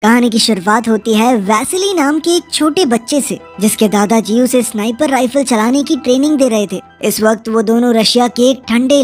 कहानी की शुरुआत होती है वैसिली नाम के एक छोटे बच्चे से, जिसके दादाजी उसे स्नाइपर राइफल चलाने की ट्रेनिंग दे रहे थे। इस वक्त वो दोनों रशिया के एक ठंडे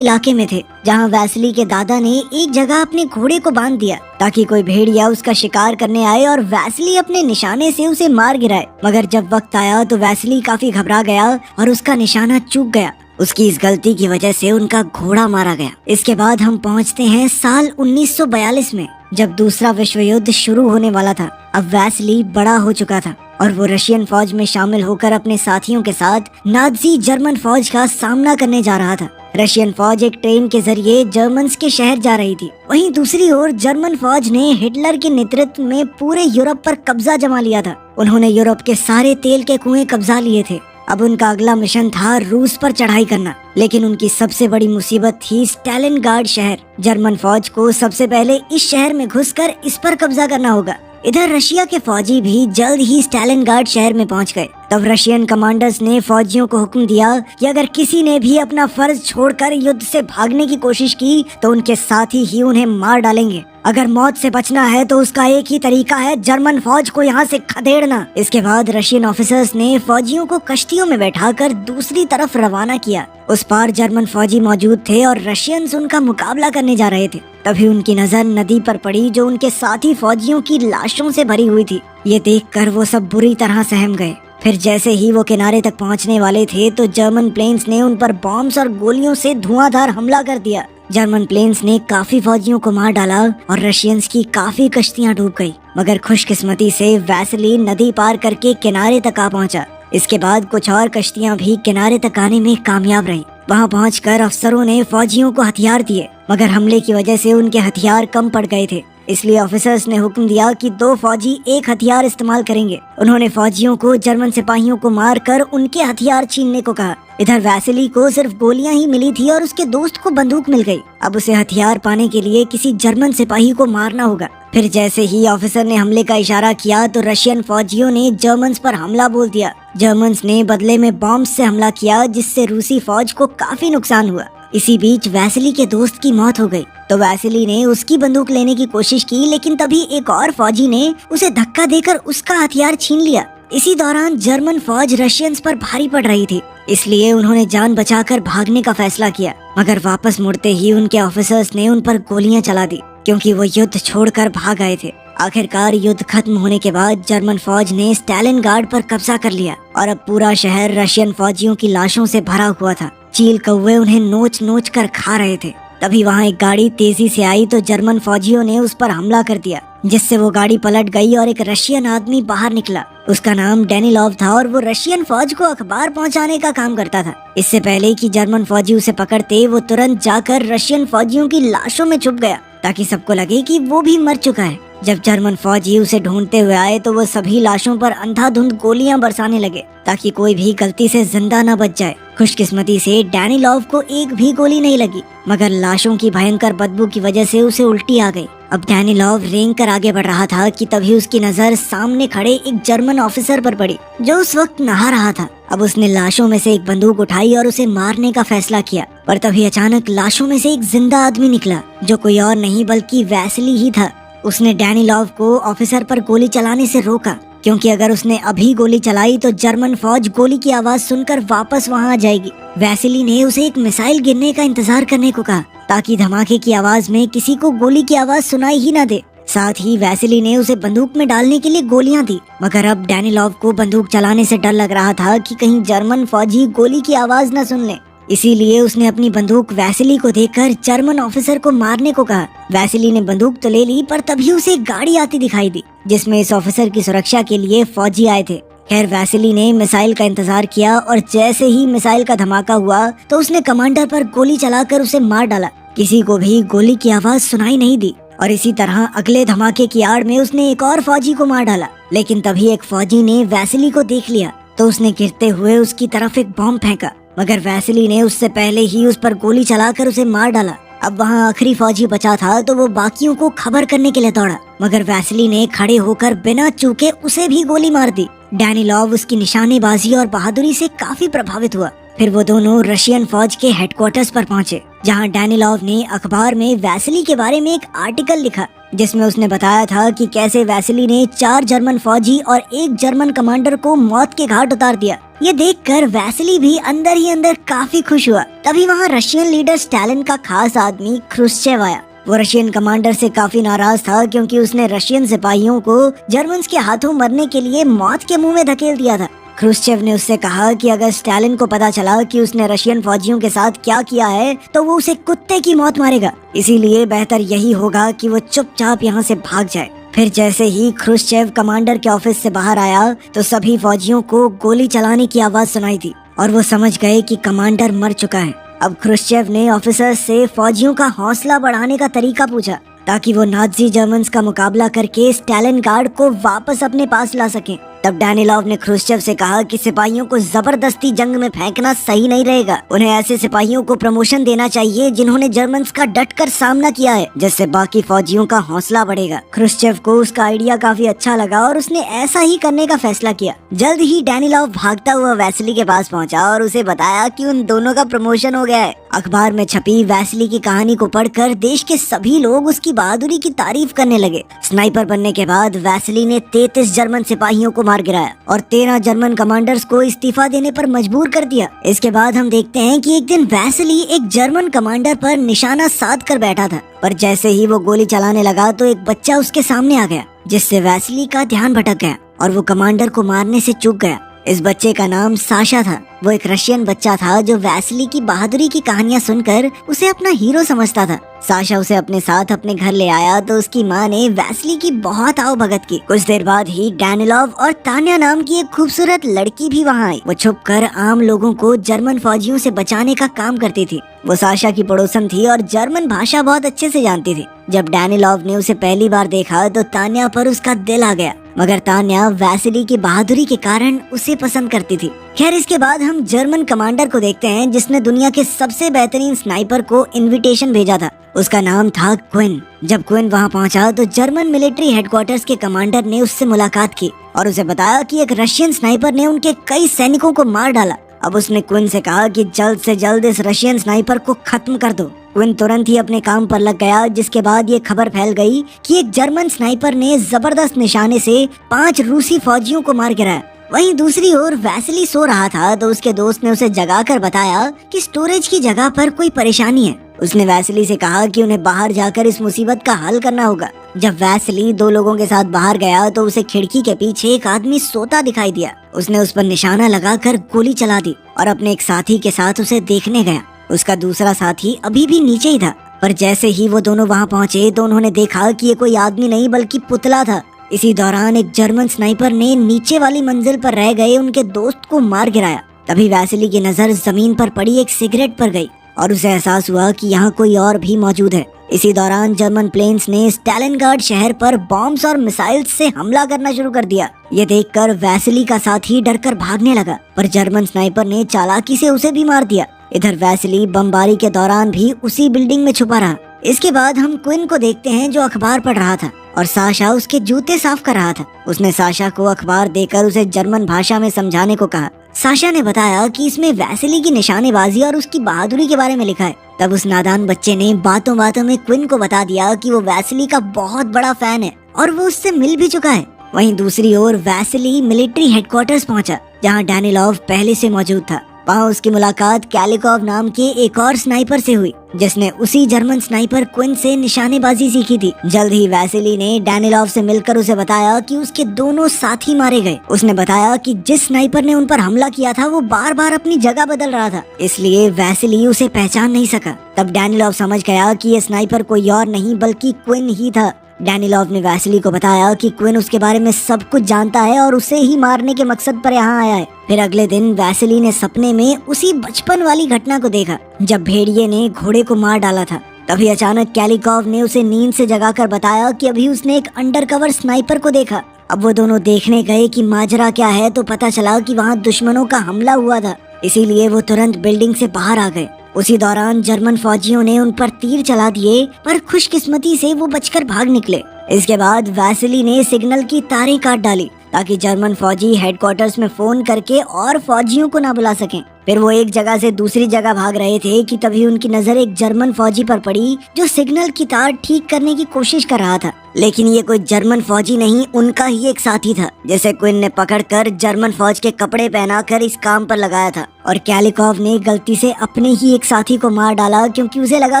इलाके में थे, जहां वैसिली के दादा ने एक जगह अपने घोड़े को बांध दिया ताकि कोई भेड़िया उसका शिकार करने आए और वैसिली अपने निशाने से उसे मार गिराए। मगर जब वक्त आया तो वैसिली काफी घबरा गया और उसका निशाना चूक गया। उसकी इस गलती की वजह से उनका घोड़ा मारा गया। इसके बाद हम पहुंचते हैं साल 1942 में, जब दूसरा विश्व युद्ध शुरू होने वाला था। अब वैसिली बड़ा हो चुका था और वो रशियन फौज में शामिल होकर अपने साथियों के साथ नाजी जर्मन फौज का सामना करने जा रहा था। रशियन फौज एक ट्रेन के जरिए जर्मन्स के शहर जा रही थी। वहीं दूसरी ओर जर्मन फौज ने हिटलर के नेतृत्व में पूरे यूरोप पर कब्जा जमा लिया था। उन्होंने यूरोप के सारे तेल के कुएं कब्जा लिए थे। अब उनका अगला मिशन था रूस पर चढ़ाई करना, लेकिन उनकी सबसे बड़ी मुसीबत थी स्टालिनग्राड शहर। जर्मन फौज को सबसे पहले इस शहर में घुसकर इस पर कब्जा करना होगा। इधर रशिया के फौजी भी जल्द ही स्टालिनग्राड शहर में पहुंच गए। तब रशियन कमांडर्स ने फौजियों को हुक्म दिया कि अगर किसी ने भी अपना फर्ज छोड़कर युद्ध से भागने की कोशिश की तो उनके साथी ही उन्हें मार डालेंगे। अगर मौत से बचना है तो उसका एक ही तरीका है, जर्मन फौज को यहाँ से खदेड़ना। इसके बाद रशियन ऑफिसर्स ने फौजियों को कश्तियों में बैठाकर दूसरी तरफ रवाना किया। उस पार जर्मन फौजी मौजूद थे और रशियंस उनका मुकाबला करने जा रहे थे। तभी उनकी नजर नदी पर पड़ी, जो उनके साथी फौजियों की लाशों से भरी हुई थी। ये देखकर वो सब बुरी तरह सहम गए। फिर जैसे ही वो किनारे तक पहुंचने वाले थे तो जर्मन प्लेन्स ने उन पर बॉम्ब्स और गोलियों से धुआंधार हमला कर दिया। जर्मन प्लेन्स ने काफी फौजियों को मार डाला और रशियंस की काफी कश्तियां डूब गई। मगर खुशकिस्मती से वैसिली नदी पार करके किनारे तक आ पहुंचा। इसके बाद कुछ और कश्तियां भी किनारे तक आने में कामयाब रहीं। वहां पहुंचकर अफसरों ने फौजियों को हथियार दिए, मगर हमले की वजह से उनके हथियार कम पड़ गए थे। इसलिए ऑफिसर्स ने हुक्म दिया कि 2 फौजी एक हथियार इस्तेमाल करेंगे। उन्होंने फौजियों को जर्मन सिपाहियों को मारकर उनके हथियार छीनने को कहा। इधर वैसिली को सिर्फ गोलियां ही मिली थी और उसके दोस्त को बंदूक मिल गई। अब उसे हथियार पाने के लिए किसी जर्मन सिपाही को मारना होगा। फिर जैसे ही ऑफिसर ने हमले का इशारा किया तो रशियन फौजियों ने जर्मन्स पर हमला बोल दिया। जर्मन्स ने बदले में बॉम्ब से हमला किया, जिससे रूसी फौज को काफी नुकसान हुआ। इसी बीच वैसिली के दोस्त की मौत हो गई तो वैसिली ने उसकी बंदूक लेने की कोशिश की, लेकिन तभी एक और फौजी ने उसे धक्का देकर उसका हथियार छीन लिया। इसी दौरान जर्मन फौज रशियंस पर भारी पड़ रही थी, इसलिए उन्होंने जान बचाकर भागने का फैसला किया। मगर वापस मुड़ते ही उनके ऑफिसर्स ने उन पर गोलियां चला दी, क्योंकि वो युद्ध छोड़कर भाग आए थे। आखिरकार युद्ध खत्म होने के बाद जर्मन फौज ने स्टालिनग्राड पर कब्जा कर लिया और अब पूरा शहर रशियन फौजियों की लाशों से भरा हुआ था। चील कौवे उन्हें नोच नोच कर खा रहे थे। तभी वहाँ एक गाड़ी तेजी से आई तो जर्मन फौजियों ने उस पर हमला कर दिया, जिससे वो गाड़ी पलट गई और एक रशियन आदमी बाहर निकला। उसका नाम डेनिलोव था और वो रशियन फौज को अखबार पहुंचाने का काम करता था। इससे पहले कि जर्मन फौजी उसे पकड़ते, वो तुरंत जाकर रशियन फौजियों की लाशों में छुप गया ताकि सबको लगे कि वो भी मर चुका है। जब जर्मन फौजी उसे ढूंढते हुए आए तो वो सभी लाशों पर अंधाधुंध गोलियां बरसाने लगे ताकि कोई भी गलती से जिंदा न बच जाए। खुशकिस्मती से डेनिलोव को एक भी गोली नहीं लगी, मगर लाशों की भयंकर बदबू की वजह से उसे उल्टी आ गई। अब डेनिलोव रेंग कर आगे बढ़ रहा था कि तभी उसकी नजर सामने खड़े एक जर्मन ऑफिसर पर पड़ी, जो उस वक्त नहा रहा था। अब उसने लाशों में से एक बंदूक उठाई और उसे मारने का फैसला किया, पर तभी अचानक लाशों में से एक जिंदा आदमी निकला, जो कोई और नहीं बल्कि वैसिली ही था। उसने डेनिलोव को ऑफिसर पर गोली चलाने से रोका, क्योंकि अगर उसने अभी गोली चलाई तो जर्मन फौज गोली की आवाज सुनकर वापस वहां आ जाएगी। वैसिली ने उसे एक मिसाइल गिरने का इंतजार करने को कहा, ताकि धमाके की आवाज में किसी को गोली की आवाज सुनाई ही न दे। साथ ही वैसिली ने उसे बंदूक में डालने के लिए गोलियां दी, मगर अब डेनिलोव को बंदूक चलाने से डर लग रहा था कि कहीं जर्मन फौजी गोली की आवाज न सुन ले। इसीलिए उसने अपनी बंदूक वैसिली को देकर जर्मन ऑफिसर को मारने को कहा। वैसिली ने बंदूक तो ले ली, पर तभी उसे एक गाड़ी आती दिखाई दी, जिसमें इस ऑफिसर की सुरक्षा के लिए फौजी आए थे। खैर वैसिली ने मिसाइल का इंतजार किया और जैसे ही मिसाइल का धमाका हुआ तो उसने कमांडर पर गोली चलाकर उसे मार डाला। किसी को भी गोली की आवाज सुनाई नहीं दी और इसी तरह अगले धमाके की आड़ में उसने एक और फौजी को मार डाला। लेकिन तभी एक फौजी ने वैसिली को देख लिया तो उसने गिरते हुए उसकी तरफ एक बॉम्ब फेंका, मगर वैसिली ने उससे पहले ही उस पर गोली चलाकर उसे मार डाला। अब वहाँ आखिरी फौजी बचा था तो वो बाकियों को खबर करने के लिए दौड़ा, मगर वैसिली ने खड़े होकर बिना चूके उसे भी गोली मार दी। डेनिलोव उसकी निशानेबाजी और बहादुरी से काफी प्रभावित हुआ। फिर वो दोनों रशियन फौज के हेडक्वार्टर्स पर पहुंचे, जहां डैनिलोव ने अखबार में वैसिली के बारे में एक आर्टिकल लिखा, जिसमें उसने बताया था कि कैसे वैसिली ने 4 जर्मन फौजी और 1 जर्मन कमांडर को मौत के घाट उतार दिया। ये देखकर वैसिली भी अंदर ही अंदर काफी खुश हुआ। तभी वहाँ रशियन लीडर स्टालिन का खास आदमी क्रुश्चेव आया। वो रशियन कमांडर से काफी नाराज था, क्योंकि उसने रशियन सिपाहियों को जर्मन्स के हाथों मरने के लिए मौत के मुंह में धकेल दिया था। क्रुश्चेव ने उससे कहा कि अगर स्टालिन को पता चला कि उसने रशियन फौजियों के साथ क्या किया है तो वो उसे कुत्ते की मौत मारेगा, इसीलिए बेहतर यही होगा कि वो चुपचाप यहाँ से भाग जाए। फिर जैसे ही क्रुश्चेव कमांडर के ऑफिस से बाहर आया तो सभी फौजियों को गोली चलाने की आवाज सुनाई थी और वो समझ गए कि कमांडर मर चुका है। अब क्रुश्चेव ने ऑफिसर्स से फौजियों का हौसला बढ़ाने का तरीका पूछा, ताकि वो नाजी जर्मन्स का मुकाबला करके स्टालिनग्राड को वापस अपने पास ला सकें। तब डैनिलोव ने क्रुश्चेव से कहा कि सिपाहियों को जबरदस्ती जंग में फेंकना सही नहीं रहेगा। उन्हें ऐसे सिपाहियों को प्रमोशन देना चाहिए जिन्होंने जर्मन्स का डटकर सामना किया है, जिससे बाकी फौजियों का हौसला बढ़ेगा। क्रुश्चेव को उसका आइडिया काफी अच्छा लगा और उसने ऐसा ही करने का फैसला किया। जल्द ही डैनिलोव भागता हुआ वैसिली के पास पहुंचा और उसे बताया कि उन दोनों का प्रमोशन हो गया है। अखबार में छपी वैसिली की कहानी को पढ़कर देश के सभी लोग उसकी बहादुरी की तारीफ करने लगे। स्नाइपर बनने के बाद वैसिली ने 33 जर्मन सिपाहियों को मार गिराया और 13 जर्मन कमांडर्स को इस्तीफा देने पर मजबूर कर दिया। इसके बाद हम देखते हैं कि एक दिन वैसिली एक जर्मन कमांडर पर निशाना साध कर बैठा था, पर जैसे ही वो गोली चलाने लगा तो एक बच्चा उसके सामने आ गया, जिससे वैसिली का ध्यान भटक गया और वो कमांडर को मारने से चूक गया। इस बच्चे का नाम साशा था। वो एक रशियन बच्चा था जो वैसिली की बहादुरी की कहानियां सुनकर उसे अपना हीरो समझता था। साशा उसे अपने साथ अपने घर ले आया तो उसकी माँ ने वैसिली की बहुत आओ भगत की। कुछ देर बाद ही डैनिलोव और तान्या नाम की एक खूबसूरत लड़की भी वहाँ आई। वो छुपकर आम लोगों को जर्मन फौजियों से बचाने का काम करती थी। वो साशा की पड़ोसन थी और जर्मन भाषा बहुत अच्छे से जानती थी। जब डैनिलोव ने उसे पहली बार देखा तो तान्या पर उसका दिल आ गया, मगर तान्या वैसिली की बहादुरी के कारण उसे पसंद करती थी। खैर, इसके बाद हम जर्मन कमांडर को देखते हैं जिसने दुनिया के सबसे बेहतरीन स्नाइपर को इनविटेशन भेजा था। उसका नाम था क्विन। जब क्विन वहाँ पहुँचा तो जर्मन मिलिट्री हेडक्वार्टर्स के कमांडर ने उससे मुलाकात की और उसे बताया कि एक रशियन स्नाइपर ने उनके कई सैनिकों को मार डाला। अब उसने क्विन से कहा कि जल्द से जल्द इस रशियन स्नाइपर को खत्म कर दो। क्विन तुरंत ही अपने काम पर लग गया, जिसके बाद ये खबर फैल गई कि एक जर्मन स्नाइपर ने जबरदस्त निशाने से 5 रूसी फौजियों को मार गिराया। वहीं दूसरी ओर वैसिली सो रहा था तो उसके दोस्त ने उसे जगाकर बताया कि स्टोरेज की जगह पर कोई परेशानी है। उसने वैसिली से कहा कि उन्हें बाहर जाकर इस मुसीबत का हल करना होगा। जब वैसिली 2 लोगों के साथ बाहर गया तो उसे खिड़की के पीछे एक आदमी सोता दिखाई दिया। उसने उस पर निशाना लगाकर गोली चला दी और अपने एक साथी के साथ उसे देखने गया। उसका दूसरा साथी अभी भी नीचे ही था, पर जैसे ही वो दोनों वहाँ पहुँचे तो उन्होंने देखा कि ये कोई आदमी नहीं बल्कि पुतला था। इसी दौरान एक जर्मन स्नाइपर ने नीचे वाली मंजिल पर रह गए उनके दोस्त को मार गिराया। तभी वैसिली की नजर जमीन पर पड़ी एक सिगरेट पर गई और उसे एहसास हुआ कि यहाँ कोई और भी मौजूद है। इसी दौरान जर्मन प्लेन्स ने स्टालिनग्राड शहर पर बॉम्ब्स और मिसाइल्स से हमला करना शुरू कर दिया। ये देखकर वैसिली का साथी डरकर भागने लगा, पर जर्मन स्नाइपर ने चालाकी से उसे भी मार दिया। इधर वैसिली बमबारी के दौरान भी उसी बिल्डिंग में छुपा रहा। इसके बाद हम क्विन को देखते हैं जो अखबार पढ़ रहा था और साशा उसके जूते साफ कर रहा था। उसने साशा को अखबार देकर उसे जर्मन भाषा में समझाने को कहा। साशा ने बताया कि इसमें वैसिली की निशानेबाजी और उसकी बहादुरी के बारे में लिखा है। तब उस नादान बच्चे ने बातों बातों में क्विन को बता दिया कि वो वैसिली का बहुत बड़ा फैन है और वो उससे मिल भी चुका है। वहीं दूसरी ओर वैसिली मिलिट्री हेडक्वार्टर्स पहुंचा, जहां डैनिलोव पहले से मौजूद था। वहाँ उसकी मुलाकात कैलिकोव नाम के एक और स्नाइपर से हुई, जिसने उसी जर्मन स्नाइपर क्विन से निशानेबाजी सीखी थी। जल्द ही वैसिली ने डैनिलोव से मिलकर उसे बताया कि उसके दोनों साथी मारे गए। उसने बताया कि जिस स्नाइपर ने उन पर हमला किया था वो बार बार अपनी जगह बदल रहा था, इसलिए वैसिली उसे पहचान नहीं सका। तब डैनिलोव समझ गया कि ये स्नाइपर कोई और नहीं बल्कि क्विन ही था। डैनिलोव ने वैसिली को बताया कि क्विन उसके बारे में सब कुछ जानता है और उसे ही मारने के मकसद पर यहाँ आया है। फिर अगले दिन वैसिली ने सपने में उसी बचपन वाली घटना को देखा जब भेड़िए ने घोड़े को मार डाला था। तभी अचानक कैलिकोव ने उसे नींद से जगाकर बताया कि अभी उसने एक अंडरकवर स्नाइपर को देखा। अब वो दोनों देखने गए कि माजरा क्या है तो पता चला कि वहाँ दुश्मनों का हमला हुआ था, इसीलिए वो तुरंत बिल्डिंग से बाहर आ गए। उसी दौरान जर्मन फौजियों ने उन पर तीर चला दिए, पर खुशकिस्मती से वो बचकर भाग निकले। इसके बाद वैसिली ने सिग्नल की तारें काट डाली ताकि जर्मन फौजी हेडक्वार्टर्स में फोन करके और फौजियों को ना बुला सकें। फिर वो एक जगह से दूसरी जगह भाग रहे थे कि तभी उनकी नजर एक जर्मन फौजी पर पड़ी जो सिग्नल की तार ठीक करने की कोशिश कर रहा था। लेकिन ये कोई जर्मन फौजी नहीं, उनका ही एक साथी था जिसे क्विन ने पकड़कर जर्मन फौज के कपड़े पहनाकर इस काम पर लगाया था। और कैलिकॉव ने गलती से अपने ही एक साथी को मार डाला क्योंकि उसे लगा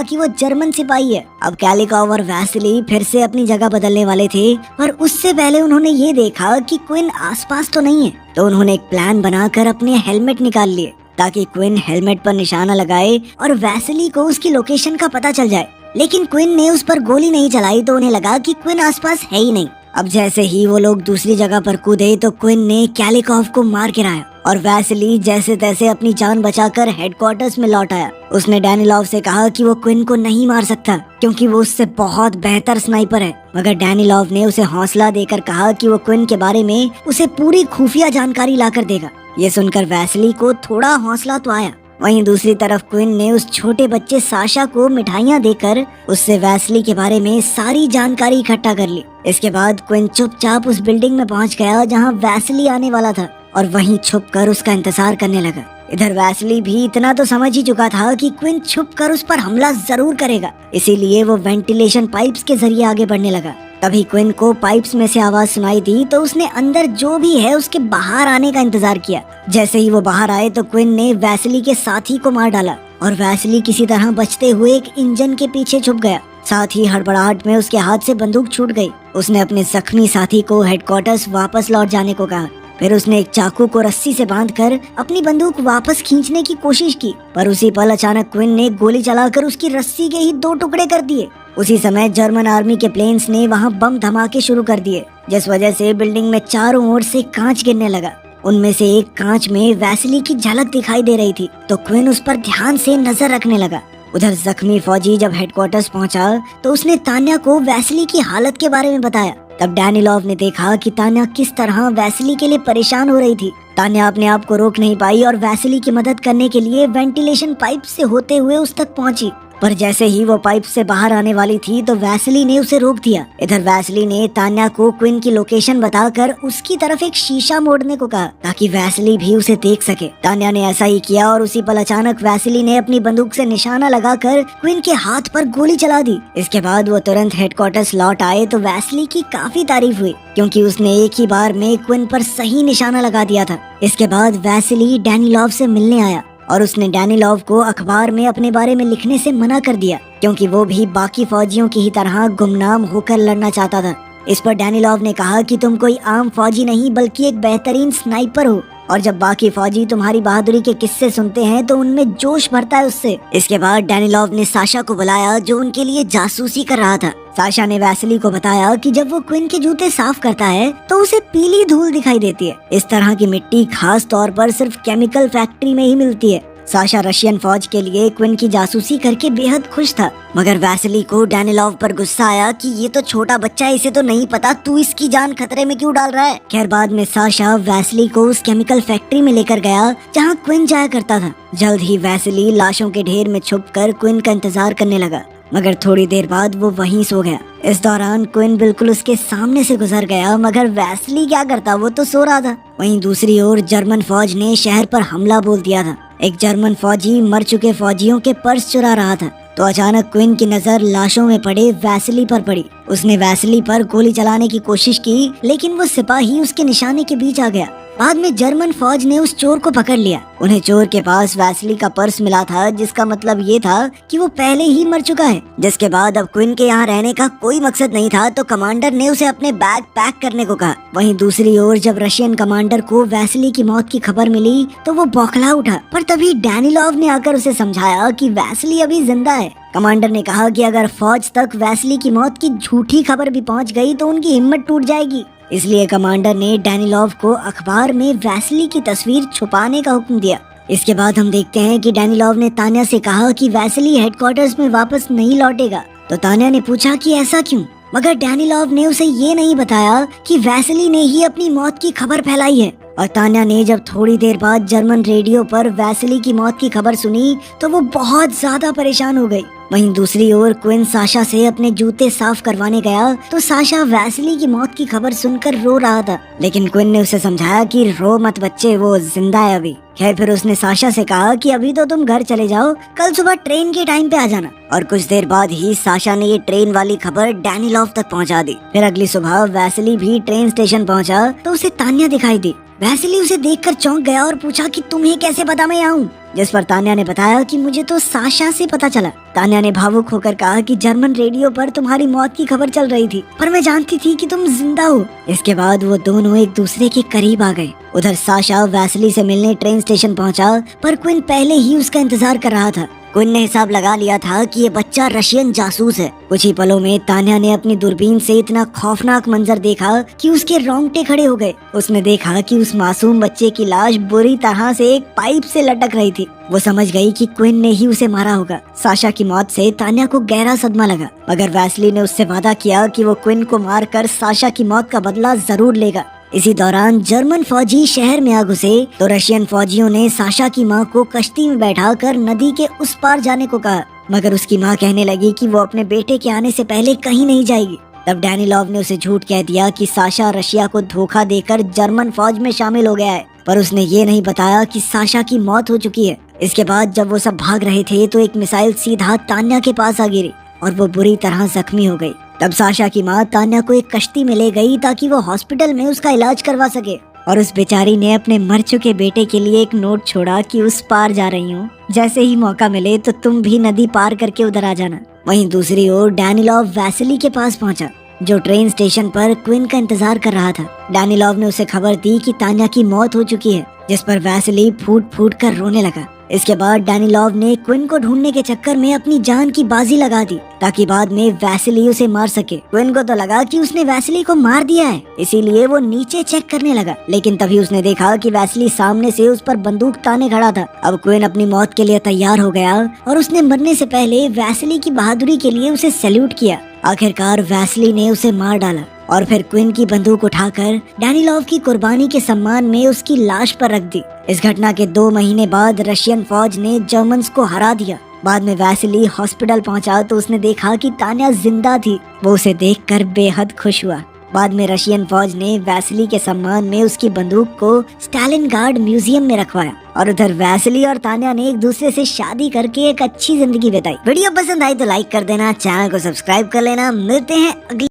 कि वो जर्मन सिपाही है। अब कैलिकॉव और वैसिली फिर से अपनी जगह बदलने वाले थे, पर उससे पहले उन्होंने ये देखा कि क्विन आसपास तो नहीं है। तो उन्होंने एक प्लान बनाकर अपने हेलमेट निकाल लिए ताकि क्विन हेलमेट पर निशाना लगाए और वैसिली को उसकी लोकेशन का पता चल जाए। लेकिन क्विन ने उस पर गोली नहीं चलाई तो उन्हें लगा कि क्विन आसपास है ही नहीं। अब जैसे ही वो लोग दूसरी जगह पर कूदे तो क्विन ने कैलिकॉव को मार गिराया और वैसिली जैसे तैसे अपनी जान बचाकर हेडक्वार्टर्स में लौट आया। उसने डैनिलॉव से कहा कि वो क्विन को नहीं मार सकता क्योंकि वो उससे बहुत बेहतर स्नाइपर है, मगर डैनिलॉव ने उसे हौसला देकर कहा कि वो क्विन के बारे में उसे पूरी खुफिया जानकारी लाकर देगा। ये सुनकर वैसिली को थोड़ा हौसला तो आया। वहीं दूसरी तरफ क्विन ने उस छोटे बच्चे साशा को मिठाइयाँ देकर उससे वैसिली के बारे में सारी जानकारी इकट्ठा कर ली। इसके बाद क्विन चुपचाप उस बिल्डिंग में पहुंच गया जहां वैसिली आने वाला था और वहीं छुपकर उसका इंतजार करने लगा। इधर वैसिली भी इतना तो समझ ही चुका था कि क्विन छुपकर उस पर हमला जरूर करेगा, इसीलिए वो वेंटिलेशन पाइप्स के जरिए आगे बढ़ने लगा। तभी क्विन को पाइप्स में से आवाज सुनाई दी तो उसने अंदर जो भी है उसके बाहर आने का इंतजार किया। जैसे ही वो बाहर आए तो क्विन ने वैसिली के साथी को मार डाला और वैसिली किसी तरह बचते हुए एक इंजन के पीछे छुप गया। साथ ही हड़बड़ाहट में उसके हाथ से बंदूक छूट गई। उसने अपने जख्मी साथी को हेडक्वार्टर्स वापस लौट जाने को कहा। फिर उसने एक चाकू को रस्सी से बांधकर अपनी बंदूक वापस खींचने की कोशिश की, पर उसी पल अचानक क्विन ने गोली चलाकर उसकी रस्सी के ही 2 टुकड़े कर दिए। उसी समय जर्मन आर्मी के प्लेन्स ने वहां बम धमाके शुरू कर दिए, जिस वजह से बिल्डिंग में चारों ओर से कांच गिरने लगा। उनमें से एक कांच में वैसिली की झलक दिखाई दे रही थी तो क्विन उस पर ध्यान से नजर रखने लगा। उधर जख्मी फौजी जब हेडक्वार्टर्स पहुंचा तो उसने तान्या को वैसिली की हालत के बारे में बताया। तब डैनिलॉव ने देखा कि तान्या किस तरह वैसिली के लिए परेशान हो रही थी। तान्या अपने आप को रोक नहीं पाई और वैसिली की मदद करने के लिए वेंटिलेशन पाइप से होते हुए उस तक पहुंची, पर जैसे ही वो पाइप से बाहर आने वाली थी तो वैसिली ने उसे रोक दिया। इधर वैसिली ने तान्या को क्विन की लोकेशन बताकर उसकी तरफ एक शीशा मोड़ने को कहा ताकि वैसिली भी उसे देख सके। तान्या ने ऐसा ही किया और उसी पल अचानक वैसिली ने अपनी बंदूक से निशाना लगाकर क्विन के हाथ पर गोली चला दी। इसके बाद वो तुरंत हेडक्वार्टर्स लौट आए तो वैसिली की काफी तारीफ हुई क्योंकि उसने एक ही बार में क्विन पर सही निशाना लगा दिया था। इसके बाद वैसिली डैनिलॉव से मिलने आया और उसने डैनिलॉव को अखबार में अपने बारे में लिखने से मना कर दिया क्योंकि वो भी बाकी फौजियों की ही तरह गुमनाम होकर लड़ना चाहता था। इस पर डैनिलॉव ने कहा कि तुम कोई आम फौजी नहीं बल्कि एक बेहतरीन स्नाइपर हो और जब बाकी फौजी तुम्हारी बहादुरी के किस्से सुनते हैं तो उनमें जोश भरता है उससे। इसके बाद डैनिलॉव ने साशा को बुलाया जो उनके लिए जासूसी कर रहा था। साशा ने वैसिली को बताया कि जब वो क्विन के जूते साफ करता है तो उसे पीली धूल दिखाई देती है। इस तरह की मिट्टी खास तौर पर सिर्फ केमिकल फैक्ट्री में ही मिलती है। साशा रशियन फौज के लिए क्विन की जासूसी करके बेहद खुश था, मगर वैसिली को डैनिलॉव पर गुस्सा आया कि ये तो छोटा बच्चा है, इसे तो नहीं पता तू इसकी जान खतरे में क्यों डाल रहा है। खैर बाद में साशा वैसिली को उस केमिकल फैक्ट्री में लेकर गया जहाँ क्विन जाया करता था। जल्द ही वैसिली लाशों के ढेर में छुपकर क्विन का इंतजार करने लगा, मगर थोड़ी देर बाद वो वहीं सो गया। इस दौरान क्विन बिल्कुल उसके सामने से गुजर गया, मगर वैसिली क्या करता, वो तो सो रहा था। वहीं दूसरी ओर जर्मन फौज ने शहर पर हमला बोल दिया था। एक जर्मन फौजी मर चुके फौजियों के पर्स चुरा रहा था तो अचानक क्विन की नजर लाशों में पड़े वैसिली पर पड़ी। उसने वैसिली पर गोली चलाने की कोशिश की लेकिन वो सिपाही उसके निशाने के बीच आ गया। बाद में जर्मन फौज ने उस चोर को पकड़ लिया। उन्हें चोर के पास वैसिली का पर्स मिला था जिसका मतलब ये था कि वो पहले ही मर चुका है। जिसके बाद अब क्विन के यहाँ रहने का कोई मकसद नहीं था तो कमांडर ने उसे अपने बैग पैक करने को कहा। वहीं दूसरी ओर जब रशियन कमांडर को वैसिली की मौत की खबर मिली तो वो बौखला उठा, पर तभी डैनिलॉव ने आकर उसे समझाया कि वैसिली अभी जिंदा है। कमांडर ने कहा कि अगर फौज तक वैसिली की मौत की झूठी खबर भी पहुंच गई तो उनकी हिम्मत टूट जाएगी। इसलिए कमांडर ने डैनिलॉव को अखबार में वैसिली की तस्वीर छुपाने का हुक्म दिया। इसके बाद हम देखते हैं कि डैनिलॉव ने तान्या से कहा कि वैसिली हेडक्वार्टर्स में वापस नहीं लौटेगा। तो तान्या ने पूछा कि ऐसा क्यों, मगर डैनिलॉव ने उसे ये नहीं बताया कि वैसिली ने ही अपनी मौत की खबर फैलाई है। और तान्या ने जब थोड़ी देर बाद जर्मन रेडियो पर वैसिली की मौत की खबर सुनी तो वो बहुत ज्यादा परेशान हो गई। वहीं दूसरी ओर क्विन साशा से अपने जूते साफ करवाने गया तो साशा वैसली की मौत की खबर सुनकर रो रहा था, लेकिन क्विन ने उसे समझाया कि रो मत बच्चे, वो जिंदा है अभी। खैर फिर उसने साशा से कहा कि अभी तो तुम घर चले जाओ, कल सुबह ट्रेन के टाइम पे आ जाना। और कुछ देर बाद ही साशा ने ये ट्रेन वाली खबर डैनिलोव तक पहुंचा दी। फिर अगली सुबह वैसली भी ट्रेन स्टेशन पहुंचा तो उसे तान्या दिखाई दी। वैसली उसे देखकर चौंक गया और पूछा कि तुम्हें कैसे पता मैं यहाँ हूँ, जिस पर तान्या ने बताया कि मुझे तो साशा से पता चला। तान्या ने भावुक होकर कहा कि जर्मन रेडियो पर तुम्हारी मौत की खबर चल रही थी, पर मैं जानती थी कि तुम जिंदा हो। इसके बाद वो दोनों एक दूसरे के करीब आ गए। उधर साशा वैसली से मिलने ट्रेन स्टेशन पहुंचा, पर क्विन पहले ही उसका इंतजार कर रहा था। क्विन ने हिसाब लगा लिया था कि ये बच्चा रशियन जासूस है। कुछ ही पलों में तान्या ने अपनी दूरबीन से इतना खौफनाक मंजर देखा कि उसके रोंगटे खड़े हो गए। उसने देखा कि उस मासूम बच्चे की लाश बुरी तरह से एक पाइप से लटक रही थी। वो समझ गई कि क्विन ने ही उसे मारा होगा। साशा की मौत से तान्या को गहरा सदमा लगा, मगर वैसली ने उससे वादा किया कि वो क्विन को मारकर साशा की मौत का बदला जरूर लेगा। इसी दौरान जर्मन फौजी शहर में आ घुसे तो रशियन फौजियों ने साशा की मां को कश्ती में बैठाकर नदी के उस पार जाने को कहा, मगर उसकी मां कहने लगी कि वो अपने बेटे के आने से पहले कहीं नहीं जाएगी। तब डैनिलोव ने उसे झूठ कह दिया कि साशा रशिया को धोखा देकर जर्मन फौज में शामिल हो गया है, पर उसने ये नहीं बताया कि साशा की मौत हो चुकी है। इसके बाद जब वो सब भाग रहे थे तो एक मिसाइल सीधा तान्या के पास आ गिरी और वो बुरी तरह जख्मी हो गई। तब साशा की मां तान्या को एक कश्ती में ले गई ताकि वो हॉस्पिटल में उसका इलाज करवा सके, और उस बेचारी ने अपने मर चुके बेटे के लिए एक नोट छोड़ा कि उस पार जा रही हूँ, जैसे ही मौका मिले तो तुम भी नदी पार करके उधर आ जाना। वहीं दूसरी ओर डैनिलोव वैसली के पास पहुंचा, जो ट्रेन स्टेशन पर क्विन का इंतजार कर रहा था। डैनिलोव ने उसे खबर दी कि तान्या की मौत हो चुकी है, जिस पर वैसली फूट फूट कर रोने लगा। इसके बाद डैनिलोव ने क्विन को ढूंढने के चक्कर में अपनी जान की बाजी लगा दी ताकि बाद में वैसली उसे मार सके। क्विन को तो लगा कि उसने वैसली को मार दिया है, इसीलिए वो नीचे चेक करने लगा, लेकिन तभी उसने देखा कि वैसली सामने से उस पर बंदूक ताने खड़ा था। अब क्विन अपनी मौत के लिए तैयार हो गया और उसने मरने से पहले वैसली की बहादुरी के लिए उसे सैल्यूट किया। आखिरकार वैसली ने उसे मार डाला और फिर क्विन की बंदूक उठाकर डैनिलोव की कुर्बानी के सम्मान में उसकी लाश पर रख दी। इस घटना के 2 महीने बाद रशियन फौज ने जर्मन्स को हरा दिया। बाद में वैसली हॉस्पिटल पहुंचा तो उसने देखा कि तान्या जिंदा थी। वो उसे देखकर बेहद खुश हुआ। बाद में रशियन फौज ने वैसली के सम्मान में उसकी बंदूक को स्टालिनग्राड म्यूजियम में रखवाया और उधर वैसली और तान्या ने एक दूसरे से शादी करके एक अच्छी जिंदगी बिताई। वीडियो पसंद आई तो लाइक कर देना, चैनल को सब्सक्राइब कर लेना। मिलते हैं अगली